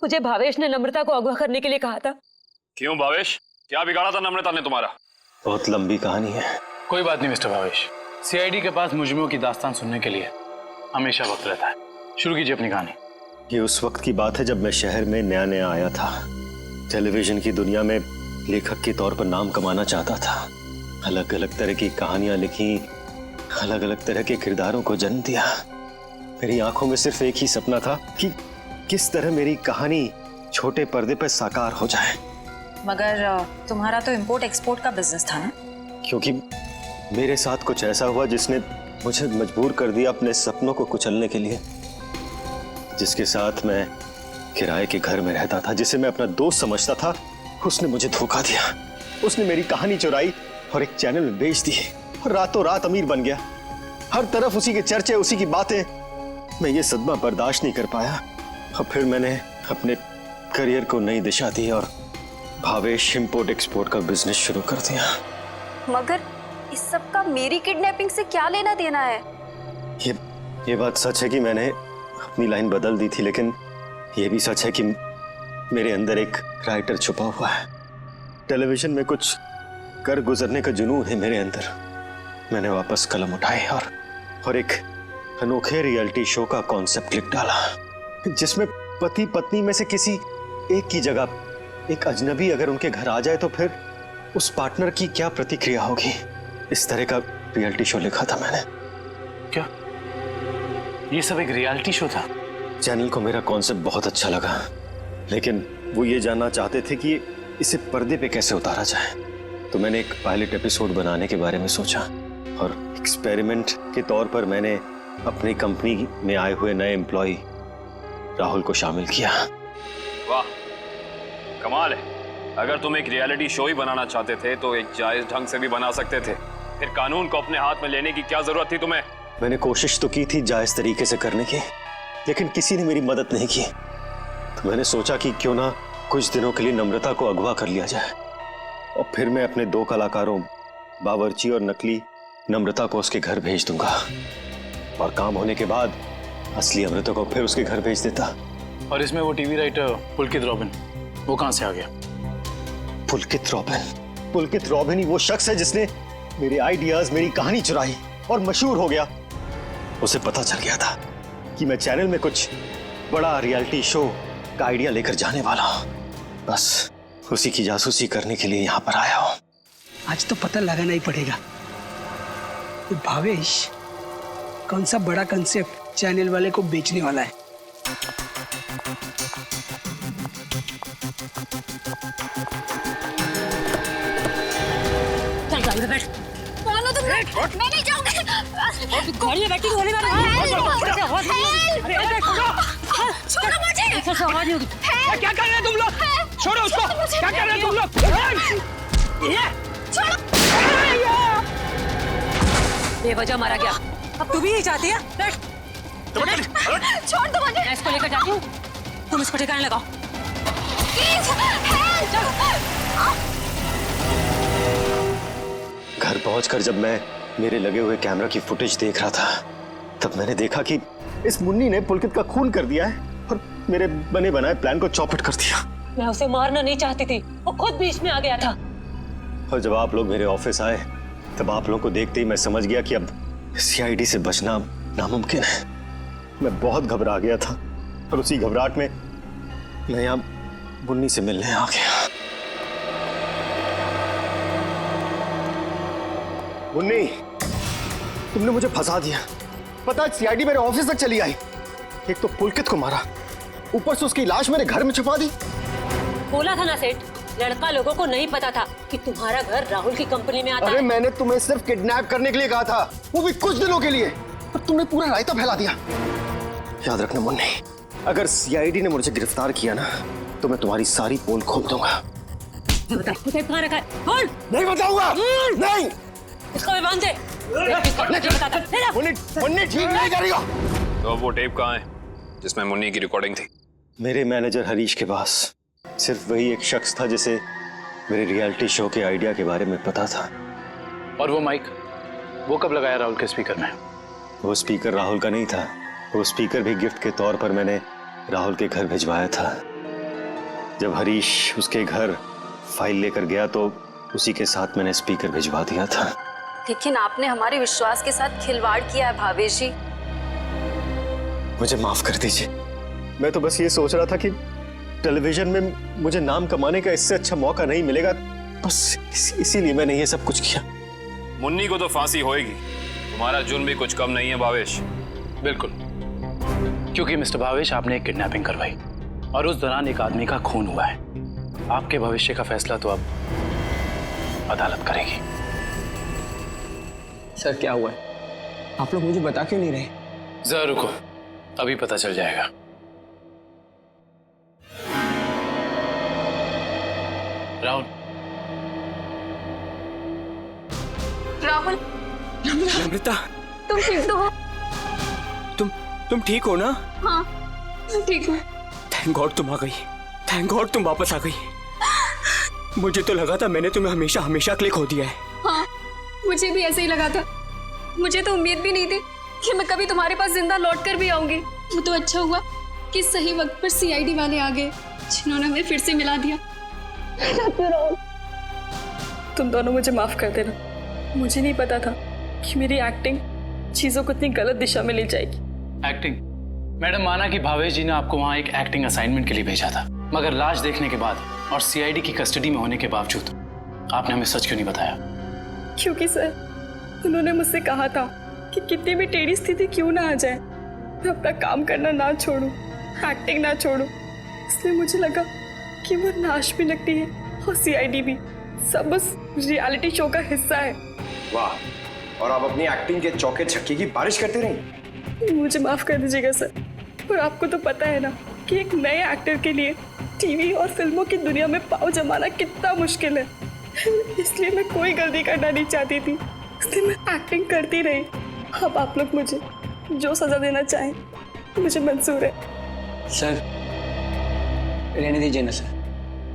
मुझे भावेश ने नम्रता को अगवा करने के लिए कहा था। क्यों भावेश, क्या बिगाड़ा था नम्रता ने तुम्हारा? बहुत लंबी कहानी है। कोई बात नहीं मिस्टर भावेश, सीआईडी के पास मुजरिमों की दास्तान सुनने के लिए हमेशा वक्त रहता है। शुरू कीजिए अपनी कहानी। ये उस वक्त की बात है जब मैं शहर में नया नया आया था। टेलीविजन की दुनिया में लेखक के तौर पर नाम कमाना चाहता था। अलग अलग तरह की कहानियां लिखी, अलग अलग तरह के किरदारों को जन्म दिया। मेरी आंखों में सिर्फ एक ही सपना था कि किस तरह मेरी कहानी छोटे पर्दे पर साकार हो जाए। मगर तुम्हारा तो इंपोर्ट एक्सपोर्ट का बिजनेस था ना? क्योंकि मेरे साथ कुछ ऐसा हुआ जिसने मुझे मजबूर कर दिया अपने सपनों को कुचलने के लिए। जिसके साथ मैं किराए के घर में रहता था, जिसे मैं अपना दोस्त समझता था, उसने मुझे धोखा दिया। उसने मेरी कहानी चुराई और एक चैनल में बेच दी और रातों रात अमीर बन गया। हर तरफ उसी के चर्चे, उसी की बातें। मैं ये सदमा बर्दाश्त नहीं कर पाया और फिर मैंने अपने करियर को नई दिशा दी और भावेश इंपोर्ट एक्सपोर्ट का बिजनेस शुरू कर दिया। मगर इस सब का मेरी किडनैपिंग से क्या लेना देना है? ये बात सच है कि मैंने अपनी लाइन बदल दी थी, लेकिन ये भी सच है कि मेरे अंदर एक राइटर छुपा हुआ है। टेलीविजन में कुछ कर गुजरने का जुनून है मेरे अंदर। मैंने वापस कलम उठाई और एक अनोखे रियलिटी शो का कॉन्सेप्ट लिख डाला, जिसमें पति पत्नी में से किसी एक की जगह एक अजनबी अगर उनके घर आ जाए तो फिर उस पार्टनर की क्या प्रतिक्रिया होगी। इस तरह का रियलिटी शो लिखा था मैंने। क्या ये सब एक रियलिटी शो था? चैनल को मेरा कॉन्सेप्ट बहुत अच्छा लगा, लेकिन वो ये जानना चाहते थे कि इसे पर्दे पे कैसे उतारा जाए। तो मैंने एक पायलट एपिसोड बनाने के बारे में सोचा और एक्सपेरिमेंट के तौर पर मैंने अपनी कंपनी में आए हुए नए एम्प्लॉय राहुल को शामिल किया। वाह, कमाल है। अगर तुम एक रियलिटी शो ही बनाना चाहते थे तो एक जायज ढंग से भी बना सकते थे। फिर कानून को अपने हाथ में लेने की क्या जरूरत थी तुम्हें? मैंने कोशिश तो की थी जायज तरीके से करने की, लेकिन किसी ने मेरी मदद नहीं की। तो मैंने सोचा कि क्यों ना कुछ दिनों के लिए नम्रता को अगवा कर लिया जाए और फिर मैं अपने दो कलाकारों बावर्ची और नकली नम्रता को उसके घर भेज दूंगा और काम होने के बाद असली अमृता को फिर उसके घर भेज देता। और इसमें वो टीवी राइटर पुलकित रॉबिन, वो कहां से आ गया? पुलकित रॉबिन ही वो शख्स है जिसने मेरे आइडियाज, मेरी कहानी चुराई और मशहूर हो गया। उसे पता चल गया था कि मैं चैनल में कुछ बड़ा रियलिटी शो का आइडिया लेकर जाने वाला हूं। बस उसी की जासूसी करने के लिए यहाँ पर आया हूं। आज तो पता लगाना ही पड़ेगा कि भावेश कौन सा बड़ा कंसेप्ट चैनल वाले को बेचने वाला है। गाड़ी में बैठ। मानो तुम, मैं नहीं जाऊंगी। गाड़ी में बैठी गोली मारो। छोड़ो मुझे। ऐसा से आवाज नहीं होगी। क्या कर रहे हैं तुम लोग? छोड़ो उसको। क्या कर रहे हैं तुम लोग? बेवजह मारा गया। अब तू भी यही चाहती है? बैठ। छोड़ दो मुझे। मैं इसको लेकर जाती हूँ, तुम इसको ठिकाने लगाओ। घर पहुंचकर जब मैं मेरे लगे हुए कैमरा की फुटेज देख रहा था, तब मैंने देखा कि इस मुन्नी ने पुलकित का खून कर दिया है और मेरे बने बनाए प्लान को चौपट कर दिया। मैं उसे मारना नहीं चाहती थी, वो खुद बीच में आ गया था। और जब आप लोग मेरे ऑफिस आए, तब आप लोगों को देखते ही मैं समझ गया कि अब सीआईडी से बचना नामुमकिन है। मैं बहुत घबरा गया था और उसी घबराहट में मैं यहाँ मुन्नी से मिलने आ गया। मुन्नी, तुमने मुझे फंसा दिया। पता है सीआईडी मेरे ऑफिस तक चली आई। एक तो पुलकित को मारा, ऊपर से उसकी लाश मेरे घर में छुपा दी। बोला था ना सेठ, लड़का लोगों को नहीं पता था कि तुम्हारा घर राहुल की कंपनी में आता है। अरे मैंने तुम्हें सिर्फ किडनैप करने के लिए कहा था, वो भी कुछ दिनों के लिए, पर तुमने पूरा रायता फैला दिया। याद रखना मुन्नी, अगर सीआईडी ने मुझे गिरफ्तार किया ना, तो मैं तुम्हारी सारी पोल खोल दूंगा। बता कहाँ रखा है? बोल। नहीं बताऊंगा। नहीं। इसको भी बांध दे। मुन्नी ठीक नहीं करेगा। तो वो टेप कहाँ है जिसमें मुन्नी की रिकॉर्डिंग थी? मेरे मैनेजर हरीश के पास। सिर्फ वही एक शख्स था जिसे मेरे रियलिटी शो के आइडिया के बारे में पता था। और वो माइक, वो कब लगाया राहुल के स्पीकर में? वो स्पीकर राहुल का नहीं था, वो स्पीकर भी गिफ्ट के तौर पर मैंने राहुल के घर भिजवाया था। जब हरीश उसके घर फाइल लेकर गया तो उसी के साथ मैंने स्पीकर भिजवा दिया था। लेकिन आपने हमारे विश्वास के साथ खिलवाड़ किया है भावेश जी। मुझे माफ कर दीजिए। मैं तो बस ये सोच रहा था कि टेलीविजन में मुझे नाम कमाने का इससे अच्छा मौका नहीं मिलेगा, बस इसीलिए मैंने ये सब कुछ किया। मुन्नी को तो फांसी होएगी, तुम्हारा जुर्म भी कुछ कम नहीं है भावेश। बिल्कुल, क्योंकि मिस्टर भावेश आपने एक किडनैपिंग करवाई और उस दौरान एक आदमी का खून हुआ है। आपके भविष्य का फैसला तो अब अदालत करेगी। सर क्या हुआ है? आप लोग मुझे बता क्यों नहीं रहे? जरा रुको, अभी पता चल जाएगा। राहुल। राहुल। नम्रता, तुम ठीक तो हो? तुम ठीक हो ना? हाँ, मैं ठीक हूँ। थैंक गॉड तुम आ गई। थैंक गॉड तुम वापस आ गई। मुझे तो लगा था मैंने तुम्हें हमेशा हमेशा के लिए खो दिया है। हाँ, मुझे भी ऐसे ही लगा था। मुझे तो उम्मीद भी नहीं थी कि मैं कभी तुम्हारे पास जिंदा लौट कर भी आऊंगी। वो तो अच्छा हुआ कि सही वक्त पर सीआईडी वाले आ गए, जिन्होंने हमें फिर से मिला दिया। तुम दोनों मुझे माफ कर देना। मुझे नहीं पता था कि मेरी एक्टिंग चीजों को इतनी गलत दिशा में ले जाएगी। एक्टिंग? मैडम, माना कि भावेश जी ने आपको वहाँ एक एक्टिंग असाइनमेंट के लिए भेजा था, मगर लाश देखने के बाद और सीआईडी की कस्टडी में होने के बावजूद आपने हमें सच क्यों नहीं बताया? क्योंकि सर, उन्होंने मुझसे कहा था कि कितनी भी टेढ़ी स्थिति क्यों ना आ जाए, मैं अपना काम करना ना छोड़ूं, एक्टिंग ना छोड़ूं। इसलिए मुझे लगा कि वो नाश भी लगती है और सीआईडी भी, सब बस रियलिटी शो का हिस्सा है। वाह, और आप अपनी एक्टिंग के चौके छक्के की बारिश करते रही। मुझे माफ कर दीजिएगा सर, और आपको तो पता है ना कि एक नए एक्टर के लिए टीवी और फिल्मों की दुनिया में पाँव जमाना कितना मुश्किल है। इसलिए मैं कोई गलती करना नहीं चाहती थी, इसलिए मैं एक्टिंग करती रही। अब आप लोग मुझे जो सजा देना चाहें मुझे मंजूर है। सर रहने दीजिए ना सर,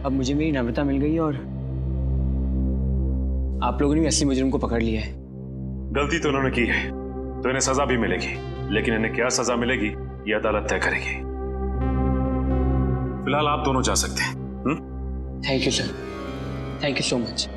अब मुझे मेरी नम्रता मिल गई और आप लोगों ने भी असली मुजरिम को पकड़ लिया है। गलती तो उन्होंने की है, तो इन्हें सजा भी मिलेगी, लेकिन इन्हें क्या सजा मिलेगी ये अदालत तय करेगी। फिलहाल आप दोनों जा सकते हैं। Thank you sir, thank you so much.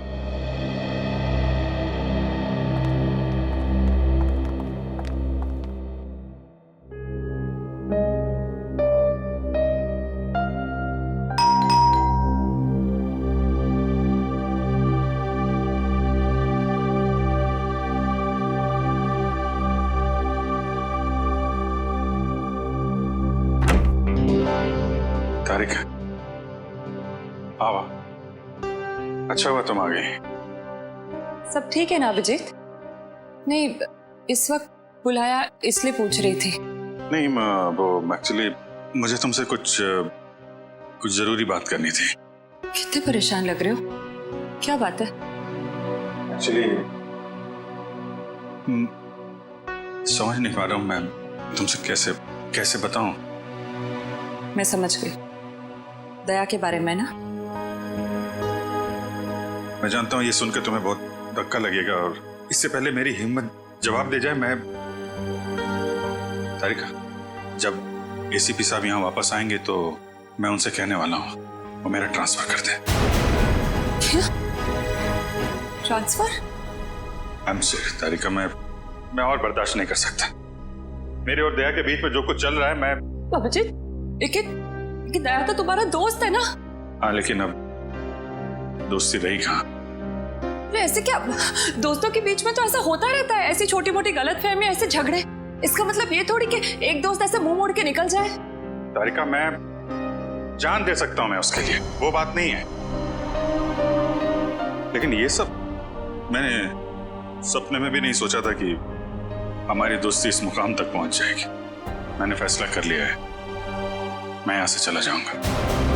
Tariq, आवा, अच्छा हुआ तुम आ गई। सब ठीक है ना अभिजीत? नहीं, इस वक्त बुलाया इसलिए पूछ रही थी। नहीं वो एक्चुअली मुझे तुमसे कुछ जरूरी बात करनी थी। कितने परेशान लग रहे हो, क्या बात है? एक्चुअली समझ नहीं पा रहा हूँ मैं तुमसे कैसे बताऊं। मैं समझ गई, दया के बारे में ना? मैं जानता हूँ ये सुनकर तुम्हें बहुत धक्का लगेगा और इससे पहले मेरी हिम्मत जवाब दे जाए, मैं तारिका, जब एसीपी साहब यहाँ वापस आएंगे तो मैं उनसे कहने वाला हूँ वो मेरा ट्रांसफर कर दें। क्या ट्रांसफर? आई एम सॉरी तारिका, मैं और बर्दाश्त नहीं कर सकता। मेरे और दया के बीच में जो कुछ चल रहा है, मैं अभिजीत, लेकिन दया तो तुम्हारा दोस्त है ना? हाँ, लेकिन अब दोस्ती रही कहाँ? अरे ऐसे क्या, दोस्तों के बीच में तो ऐसा होता रहता है, ऐसी छोटी मोटी गलतफहमी, ऐसे झगड़े। इसका मतलब ये थोड़ी कि एक दोस्त ऐसे मुंह मोड़ के निकल जाए। तारिका, मैं जान दे सकता हूं मैं उसके लिए, वो बात नहीं है, लेकिन ये सब मैंने सपने में भी नहीं सोचा था कि हमारी दोस्ती इस मुकाम तक पहुंच जाएगी। मैंने फैसला कर लिया है, मैं यहां से चला जाऊंगा।